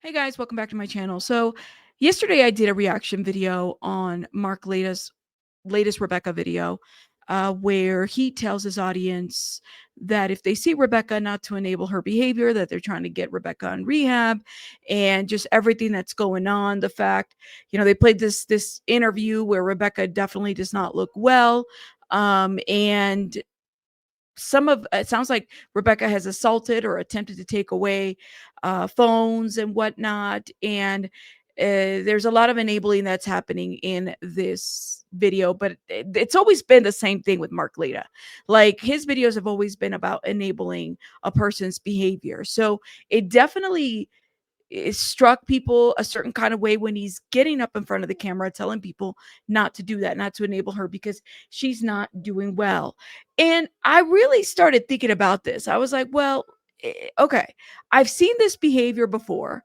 Hey guys, welcome back to my channel. So, yesterday I did a reaction video on Mark Lita's latest Rebecca video, where he tells his audience that if they see Rebecca, not to enable her behavior, that they're trying to get Rebecca on rehab, and just everything that's going on. The fact, they played this interview where Rebecca definitely does not look well, and some of it sounds like Rebecca has assaulted or attempted to take away phones and whatnot. And there's a lot of enabling that's happening in this video, but it's always been the same thing with Mark Lita. Like his videos have always been about enabling a person's behavior. So it definitely it struck people a certain kind of way when he's getting up in front of the camera telling people not to do that, not to enable her because she's not doing well. And I really started thinking about this. I was like, well, okay, I've seen this behavior before.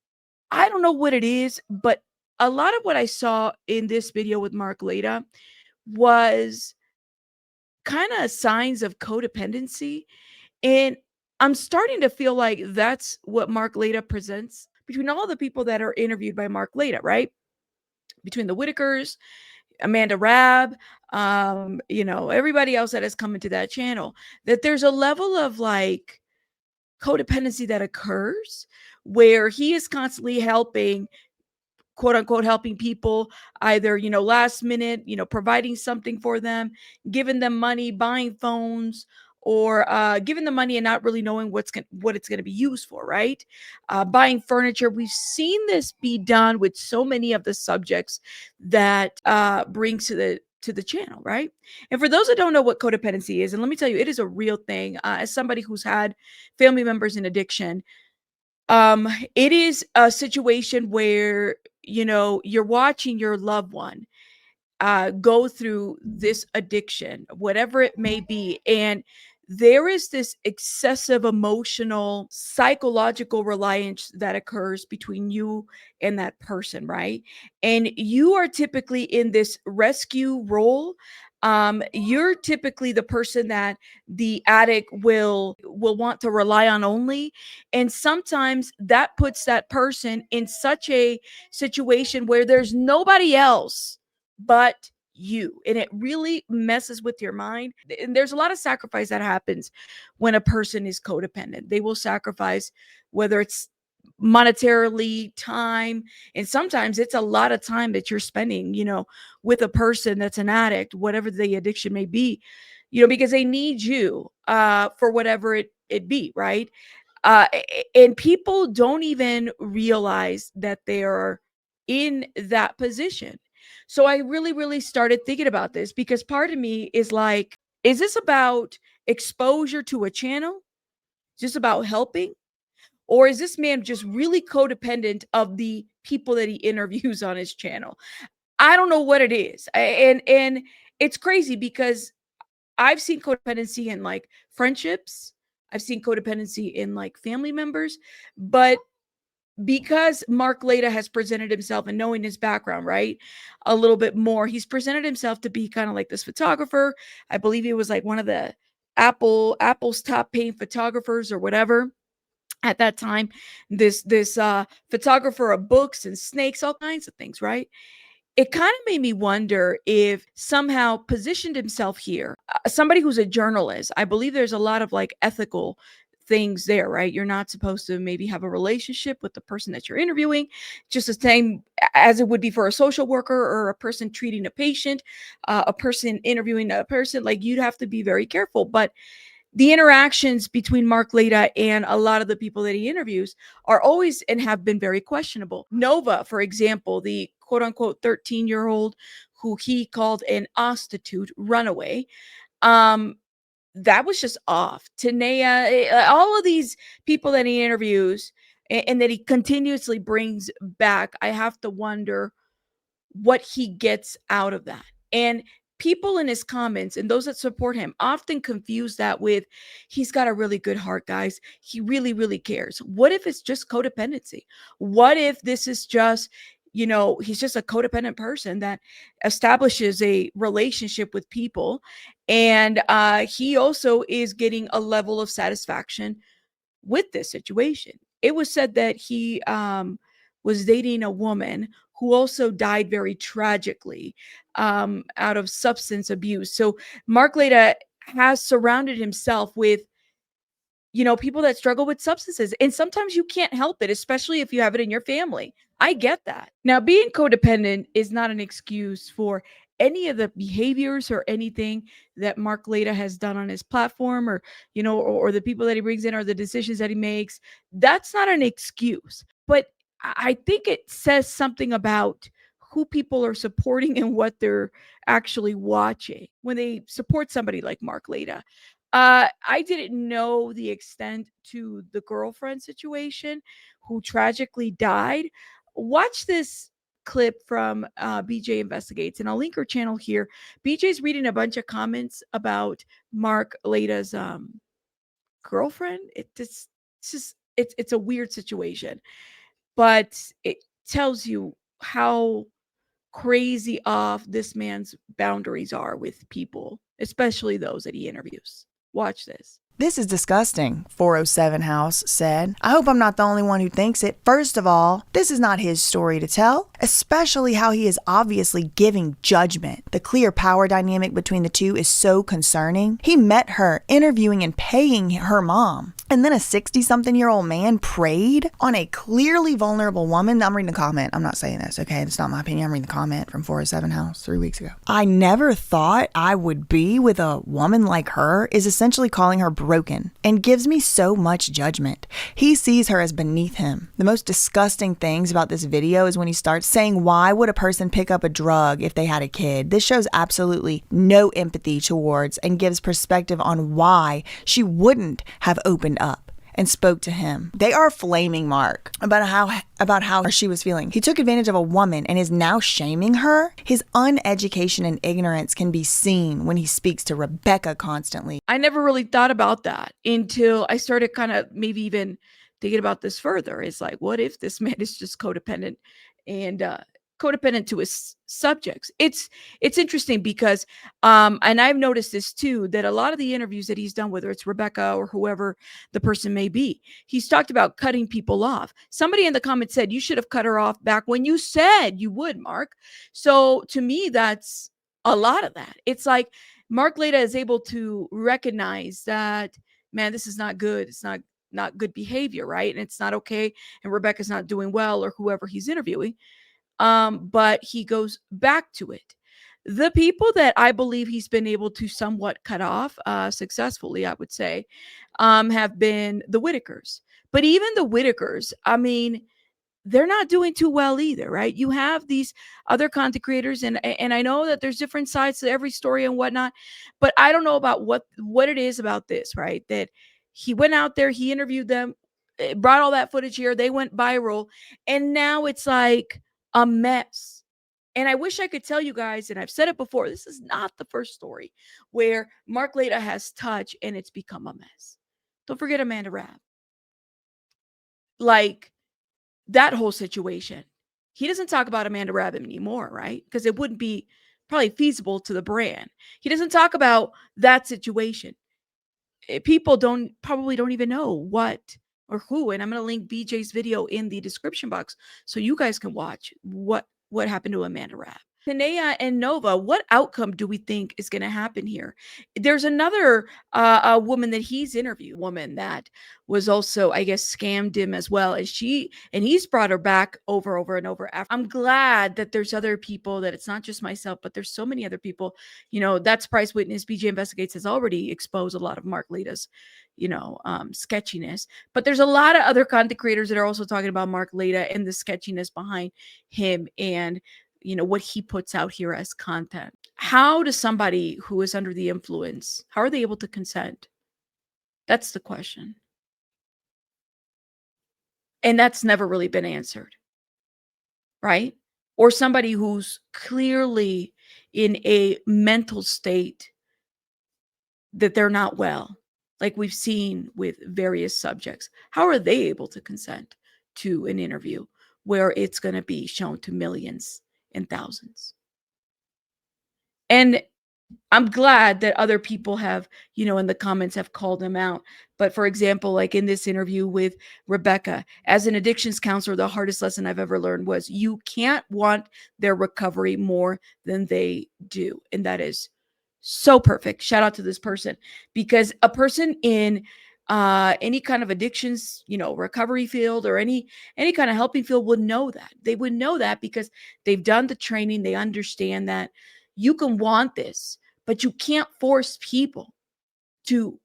I don't know what it is, but a lot of what I saw in this video with Mark Lita was kind of signs of codependency. And I'm starting to feel like that's what Mark Lita presents between all the people that are interviewed by Mark Lita, right? Between the Whitakers, Amanda Rabb, everybody else that has come into that channel, that there's a level of like codependency that occurs where he is constantly helping, quote unquote, helping people either, last minute, providing something for them, giving them money, buying phones, or giving them money and not really knowing what it's going to be used for, right? Buying furniture. We've seen this be done with so many of the subjects that brings to the channel, right? And for those that don't know what codependency is, and let me tell you, it is a real thing. As somebody who's had family members in addiction, it is a situation where you're watching your loved one go through this addiction, whatever it may be, and there is this excessive emotional psychological reliance that occurs between you and that person, right? And you are typically in this rescue role. You're typically the person that the addict will want to rely on only, and sometimes that puts that person in such a situation where there's nobody else but you, and it really messes with your mind. And there's a lot of sacrifice that happens when a person is codependent. They will sacrifice, whether it's monetarily, time, and sometimes it's a lot of time that you're spending, with a person that's an addict, whatever the addiction may be, because they need you for whatever it be, right? And people don't even realize that they're in that position. So I really, really started thinking about this because part of me is like, is this about exposure to a channel? Just about helping? Or is this man just really codependent of the people that he interviews on his channel? I don't know what it is. And it's crazy because I've seen codependency in like friendships. I've seen codependency in like family members, but because Mark Laita has presented himself and knowing his background, right, a little bit more, he's presented himself to be kind of like this photographer. I believe he was like one of the Apple's top paying photographers or whatever at that time. This photographer of books and snakes, all kinds of things, right? It kind of made me wonder if somehow positioned himself here, somebody who's a journalist. I believe there's a lot of like ethical things there, right? You're not supposed to maybe have a relationship with the person that you're interviewing, just the same as it would be for a social worker or a person treating a patient, a person interviewing a person. Like you'd have to be very careful. But the interactions between Mark Laita and a lot of the people that he interviews are always and have been very questionable. Nova, for example, the quote unquote 13-year-old who he called an prostitute runaway, um, that was just off. Tanea, all of these people that he interviews and that he continuously brings back, I have to wonder what he gets out of that. And people in his comments and those that support him often confuse that with he's got a really good heart, guys. He really, really cares. What if it's just codependency? What if this is just, he's just a codependent person that establishes a relationship with people, and he also is getting a level of satisfaction with this situation. It was said that he was dating a woman who also died very tragically out of substance abuse. So Mark Laita has surrounded himself with, people that struggle with substances. And sometimes you can't help it, especially if you have it in your family. I get that. Now, being codependent is not an excuse for any of the behaviors or anything that Mark Laita has done on his platform, or, or the people that he brings in, or the decisions that he makes. That's not an excuse. But I think it says something about who people are supporting and what they're actually watching when they support somebody like Mark Laita. I didn't know the extent to the girlfriend situation who tragically died. Watch this clip from BJ Investigates, and I'll link her channel here. BJ's reading a bunch of comments about Mark Laita's girlfriend. It's a weird situation, but it tells you how crazy off this man's boundaries are with people, especially those that he interviews. Watch this. This is disgusting, 407 House said. I hope I'm not the only one who thinks it. First of all, this is not his story to tell, especially how he is obviously giving judgment. The clear power dynamic between the two is so concerning. He met her interviewing and paying her mom. And then a 60-something-year-old man preyed on a clearly vulnerable woman. I'm reading the comment. I'm not saying this, okay? It's not my opinion. I'm reading the comment from 407 House 3 weeks ago. I never thought I would be with a woman like her, is essentially calling her broken and gives me so much judgment. He sees her as beneath him. The most disgusting things about this video is when he starts saying, why would a person pick up a drug if they had a kid? This shows absolutely no empathy towards and gives perspective on why she wouldn't have opened up and spoke to him. They are flaming Mark about how she was feeling. He took advantage of a woman and is now shaming her. His uneducation and ignorance can be seen when he speaks to Rebecca constantly. I never really thought about that until I started kind of maybe even thinking about this further. It's like, what if this man is just codependent and codependent to his subjects? It's interesting because and I've noticed this too, that a lot of the interviews that he's done, whether it's Rebecca or whoever the person may be, he's talked about cutting people off. Somebody in the comments said you should have cut her off back when you said you would, Mark. So to me, that's a lot of that. It's like Mark Laita is able to recognize that, man, this is not good. It's not good behavior, right? And it's not okay. And Rebecca's not doing well, or whoever he's interviewing. But he goes back to it. The people that I believe he's been able to somewhat cut off successfully, I would say, have been the Whitakers. But even the Whitakers, I mean, they're not doing too well either, right? You have these other content creators, and I know that there's different sides to every story and whatnot, but I don't know about what it is about this, right? That he went out there, he interviewed them, brought all that footage here, they went viral, and now it's like a mess. And I wish I could tell you guys, and I've said it before, this is not the first story where Mark Laita has touched and it's become a mess. Don't forget Amanda Rabb. Like, that whole situation. He doesn't talk about Amanda Rabb anymore, right? Because it wouldn't be probably feasible to the brand. He doesn't talk about that situation. People probably don't even know what or who. And I'm going to link BJ's video in the description box so you guys can watch what happened to Amanda Rabb. Tanea and Nova, what outcome do we think is going to happen here? There's another a woman that he's interviewed, woman that was also, I guess, scammed him as well. And he's brought her back over and over. I'm glad that there's other people, that it's not just myself, but there's so many other people. That Surprise Witness, BJ Investigates, has already exposed a lot of Mark Laita's, sketchiness. But there's a lot of other content creators that are also talking about Mark Laita and the sketchiness behind him, and what he puts out here as content. How does somebody who is under the influence, how are they able to consent? That's the question. And that's never really been answered, right? Or somebody who's clearly in a mental state that they're not well, like we've seen with various subjects. How are they able to consent to an interview where it's going to be shown to millions and thousands? And I'm glad that other people have, in the comments have called him out. But for example, like in this interview with Rebecca, as an addictions counselor, the hardest lesson I've ever learned was you can't want their recovery more than they do. And that is so perfect. Shout out to this person, because a person in any kind of addictions, recovery field, or any kind of helping field would know that. They would know that because they've done the training. They understand that you can want this, but you can't force people to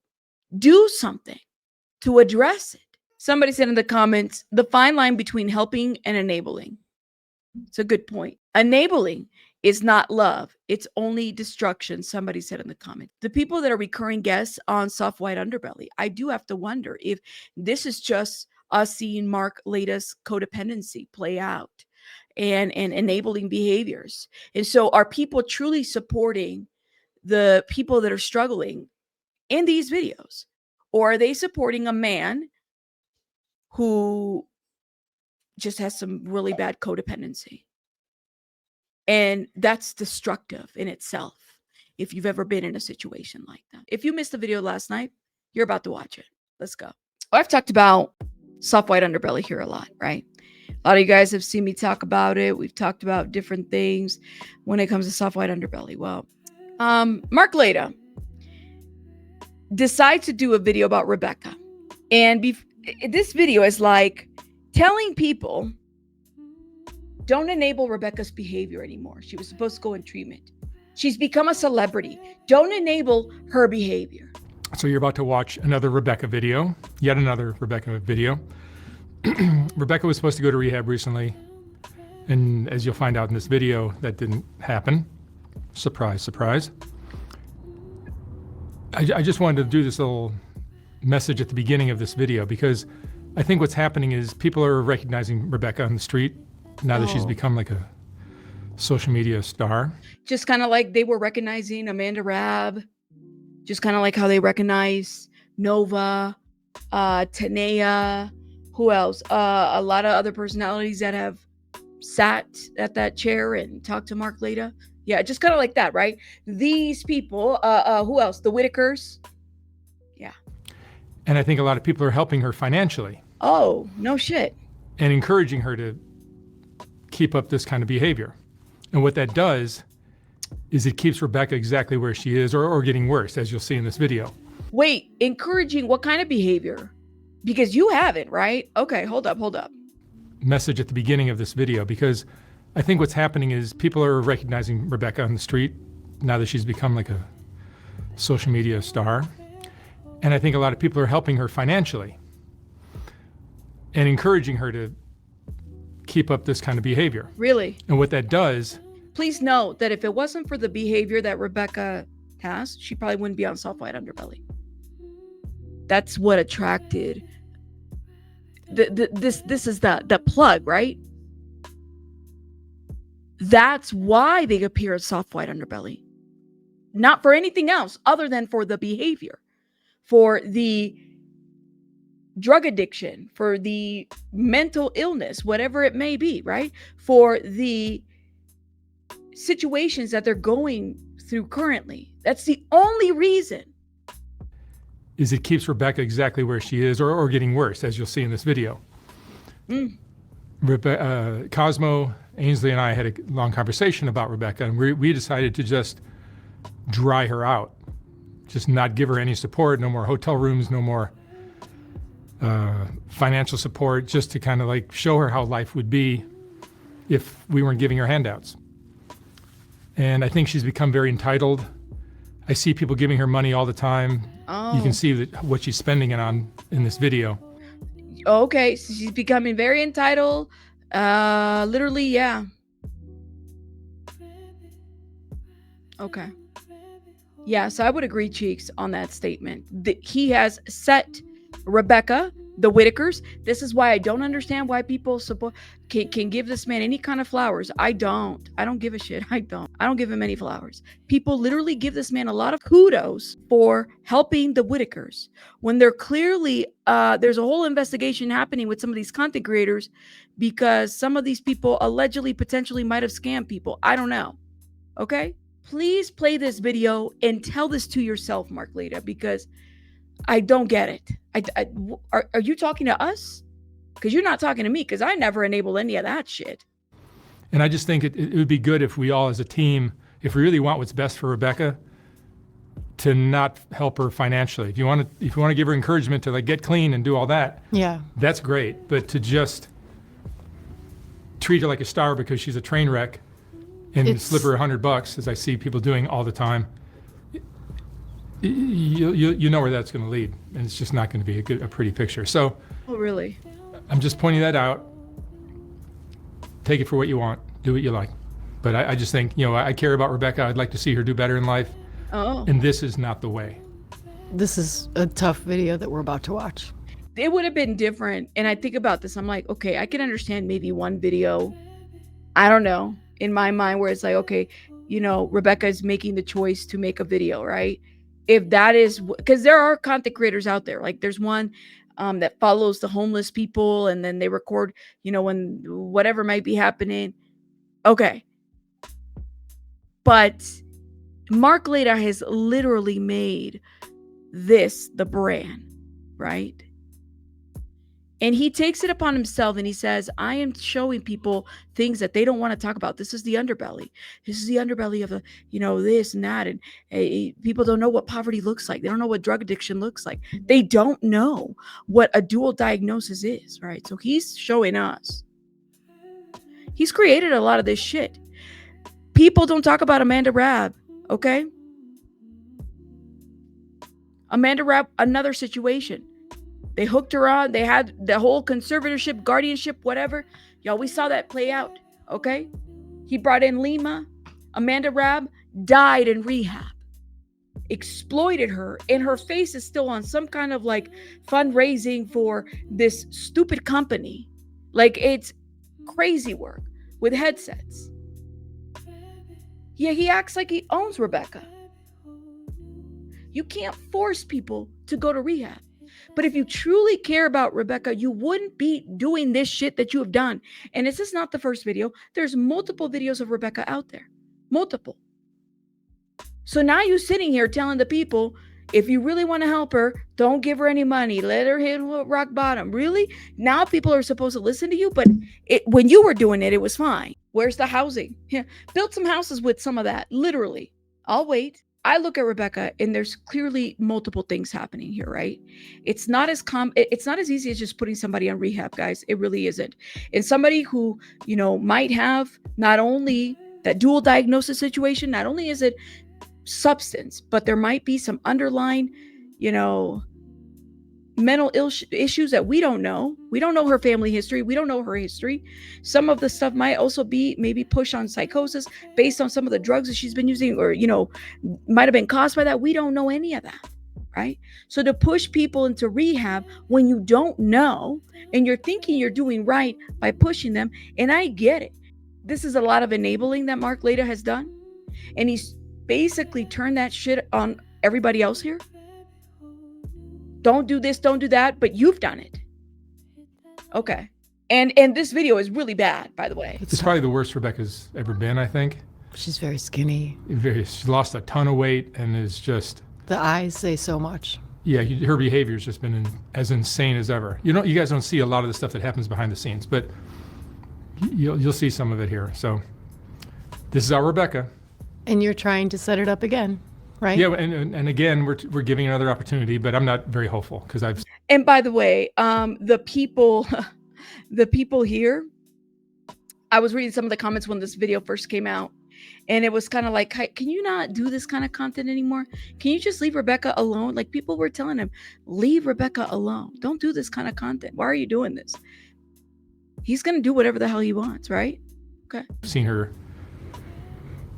do something to address it. Somebody said in the comments, the fine line between helping and enabling. It's a good point. Enabling is not love. It's only destruction. Somebody said in the comment. The people that are recurring guests on Soft White Underbelly, I do have to wonder if this is just us seeing Mark Lita's codependency play out and enabling behaviors. And so are people truly supporting the people that are struggling in these videos? Or are they supporting a man who just has some really bad codependency? And that's destructive in itself if you've ever been in a situation like that. If you missed the video last night, you're about to watch it. Let's go. I've talked about Soft White Underbelly here a lot, right? A lot of you guys have seen me talk about it. We've talked about different things when it comes to Soft White Underbelly. Well, Mark Laita decides to do a video about Rebecca. And this video is like telling people, don't enable Rebecca's behavior anymore. She was supposed to go in treatment. She's become a celebrity. Don't enable her behavior. So you're about to watch another Rebecca video, yet another Rebecca video. Rebecca was supposed to go to rehab recently, and as you'll find out in this video, that didn't happen. Surprise, surprise. I just wanted to do this little message at the beginning of this video because I think what's happening is people are recognizing Rebecca on the street now that she's become like a social media star. Just kind of like they were recognizing Amanda Rabb, just kind of like how they recognize Nova, Tanea, who else? A lot of other personalities that have sat at that chair and talked to Mark Laita. Yeah, just kind of like that, right? These people, who else? The Whitakers. Yeah. And I think a lot of people are helping her financially. Oh, no shit. And encouraging her to keep up this kind of behavior. And what that does is it keeps Rebecca exactly where she is or getting worse, as you'll see in this video. Wait, encouraging what kind of behavior? Because you haven't, right? Okay, hold up. Message at the beginning of this video, because I think what's happening is people are recognizing Rebecca on the street now that she's become like a social media star. And I think a lot of people are helping her financially and encouraging her to keep up this kind of behavior. Really? And what that does... Please note that if it wasn't for the behavior that Rebecca has, she probably wouldn't be on Soft White Underbelly. That's what attracted... This is the plug, right? That's why they appear at Soft White Underbelly. Not for anything else other than for the behavior, for the drug addiction, for the mental illness, whatever it may be, right? For the situations that they're going through currently. That's the only reason. Is it keeps Rebecca exactly where she is or getting worse, as you'll see in this video. Cosmo, Ainsley, and I had a long conversation about Rebecca, and we decided to just dry her out. Just not give her any support, no more hotel rooms, no more financial support, just to kind of like show her how life would be if we weren't giving her handouts. And I think she's become very entitled. I see people giving her money all the time. You can see what she's spending it on in this video. Okay, so she's becoming very entitled. Literally, yeah. Okay. Yeah, so I would agree, Cheeks, on that statement. He has set Rebecca, the Whitakers. This is why I don't understand why people can give this man any kind of flowers. I don't give a shit. I don't give him any flowers. People literally give this man a lot of kudos for helping the Whitakers when they're clearly there's a whole investigation happening with some of these content creators because some of these people allegedly potentially might have scammed people. I don't know. Okay? Please play this video and tell this to yourself, Mark Lita, because I don't get it. Are you talking to us? Because you're not talking to me, because I never enabled any of that shit. And I just think it would be good if we all as a team, if we really want what's best for Rebecca, to not help her financially. If you want to give her encouragement to like get clean and do all that, Yeah. that's great. But to just treat her like a star because she's a train wreck and slip her $100, as I see people doing all the time, you know where that's going to lead, and it's just not going to be a pretty picture. So, Oh, really? I'm just pointing that out. Take it for what you want. Do what you like. But I just think, I care about Rebecca. I'd like to see her do better in life. Oh. And this is not the way. This is a tough video that we're about to watch. It would have been different. And I think about this. I'm like, okay, I can understand maybe one video. I don't know. In my mind, where it's like, okay, Rebecca is making the choice to make a video, right? If that is, because there are content creators out there. Like there's one that follows the homeless people, and then they record, when whatever might be happening. Okay. But Mark Laita has literally made this the brand, right? And he takes it upon himself and he says, I am showing people things that they don't want to talk about. This is the underbelly. This is the underbelly of this and that. And people don't know what poverty looks like. They don't know what drug addiction looks like. They don't know what a dual diagnosis is, right? So he's showing us. He's created a lot of this shit. People don't talk about Amanda Rabb, okay? Amanda Rabb, another situation. They hooked her on. They had the whole conservatorship, guardianship, whatever. Y'all, we saw that play out, okay? He brought in Lima. Amanda Rabb died in rehab. Exploited her. And her face is still on some kind of like fundraising for this stupid company. Like it's crazy work with headsets. Yeah, he acts like he owns Rebecca. You can't force people to go to rehab. But if you truly care about Rebecca, you wouldn't be doing this shit that you have done. And this is not the first video. There's multiple videos of Rebecca out there. Multiple. So now you're sitting here telling the people, if you really want to help her, don't give her any money. Let her hit rock bottom. Really? Now people are supposed to listen to you? But when you were doing it, it was fine. Where's the housing? Yeah, build some houses with some of that. Literally. I'll wait. I look at Rebecca and there's clearly multiple things happening here, right? It's not as easy as just putting somebody on rehab, guys. It really isn't. And somebody who, might have not only that dual diagnosis situation, not only is it substance, but there might be some underlying, mental issues that we don't know. We don't know her family history. We don't know her history. Some of the stuff might also be maybe push on psychosis based on some of the drugs that she's been using, or, might have been caused by that. We don't know any of that, right? So to push people into rehab when you don't know and you're thinking you're doing right by pushing them, and I get it. This is a lot of enabling that Mark Laita has done. And he's basically turned that shit on everybody else here. Don't do this, don't do that, but you've done it. Okay. And this video is really bad, by the way. It's probably the worst Rebecca's ever been, I think. She's very skinny. She's lost a ton of weight and is just... The eyes say so much. Yeah, her behavior's just been as insane as ever. You guys don't see a lot of the stuff that happens behind the scenes, but you'll see some of it here. So this is our Rebecca. And you're trying to set it up again, right? Yeah, and again, we're giving another opportunity, but I'm not very hopeful because I've... And by the way, the people here, I was reading some of the comments when this video first came out, and it was kind of like, can you not do this kind of content anymore? Can you just leave Rebecca alone? Like people were telling him, leave Rebecca alone. Don't do this kind of content. Why are you doing this? He's going to do whatever the hell he wants, right? Okay. Seen her.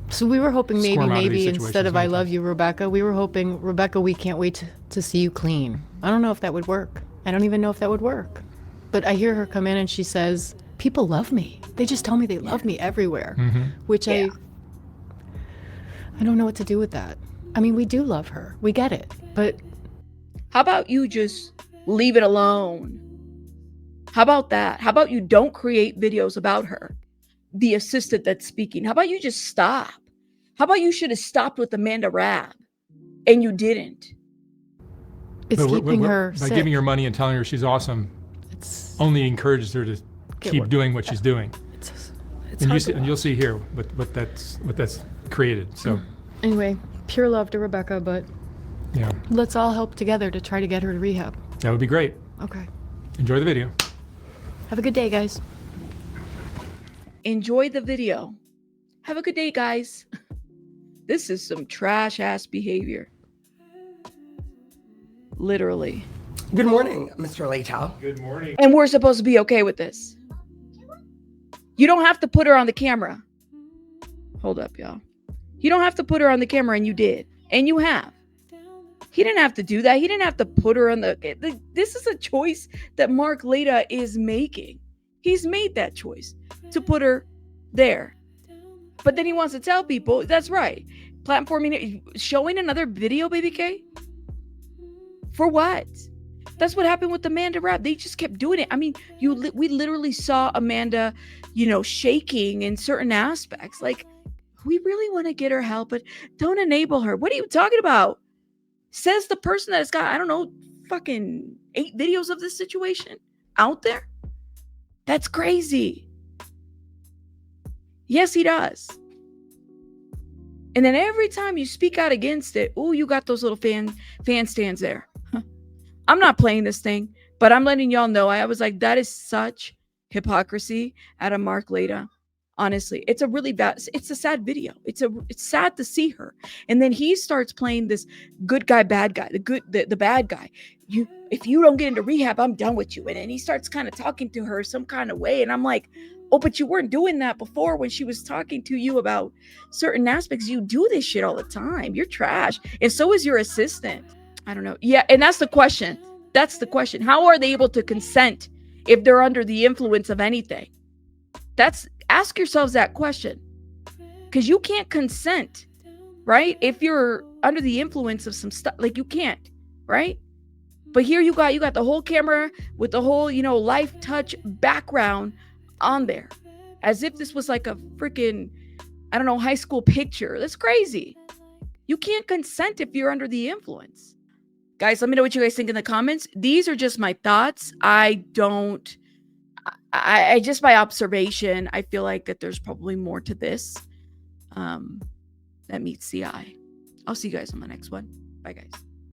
So we were hoping maybe instead of I love sometimes. you, Rebecca, we were hoping, Rebecca, we can't wait to see you clean. I don't know if that would work. I don't even know if that would work. But I hear her come in and she says, people love me. They just tell me they love me everywhere, which I don't know what to do with that. I mean, we do love her. We get it. But how about you just leave it alone? How about that? How about you don't create videos about her? The assistant that's speaking. How about you just stop? How about you should have stopped with Amanda Rabb and you didn't? It's But keeping her by sick. giving her money and telling her she's awesome, It's only encourages her to keep work. doing what she's doing. it's And hard to you'll see here what that's created. So Anyway, pure love to Rebecca, but yeah, let's all help together to try to get her to rehab. that would be great. Okay. Enjoy the video. Have a good day, guys. Enjoy the video. Have a good day, guys. This is some trash ass behavior. Literally. Good morning, Mr. Laita. Good morning. And we're supposed to be okay with this. You don't have to put her on the camera. Hold up, y'all. You don't have to put her on the camera, and you did. And you have. He didn't have to do that. He didn't have to put her on the... This is a choice that Mark Laita is making. He's made that choice to put her there. But then he wants to tell people, that's right. Platforming, showing another video, Baby K? For what? That's what happened with Amanda Rabb. They just kept doing it. I mean, we literally saw Amanda, shaking in certain aspects. Like, we really want to get her help, but don't enable her. What are you talking about? Says the person that has got, I don't know, fucking 8 videos of this situation out there. That's crazy. Yes, he does. And then every time you speak out against it, oh, you got those little fan stands there. I'm not playing this thing, but I'm letting y'all know. I was like, that is such hypocrisy out of Mark Laita. Honestly, it's a really bad, it's a sad video. It's sad to see her. And then he starts playing this good guy, bad guy, the bad guy. If you don't get into rehab, I'm done with you. And then he starts kind of talking to her some kind of way. And I'm like, oh, but you weren't doing that before when she was talking to you about certain aspects. You do this shit all the time. You're trash. And so is your assistant. I don't know. Yeah. And that's the question. That's the question. How are they able to consent if they're under the influence of anything? Ask yourselves that question, because you can't consent, right? If you're under the influence of some stuff, like you can't, right? But here you got the whole camera with the whole, life touch background on there, as if this was like a freaking, I don't know, high school picture. That's crazy. You can't consent if you're under the influence. Guys, let me know what you guys think in the comments. These are just my thoughts. I just by observation, I feel like that there's probably more to this that meets the eye. I'll see you guys on the next one. Bye, guys.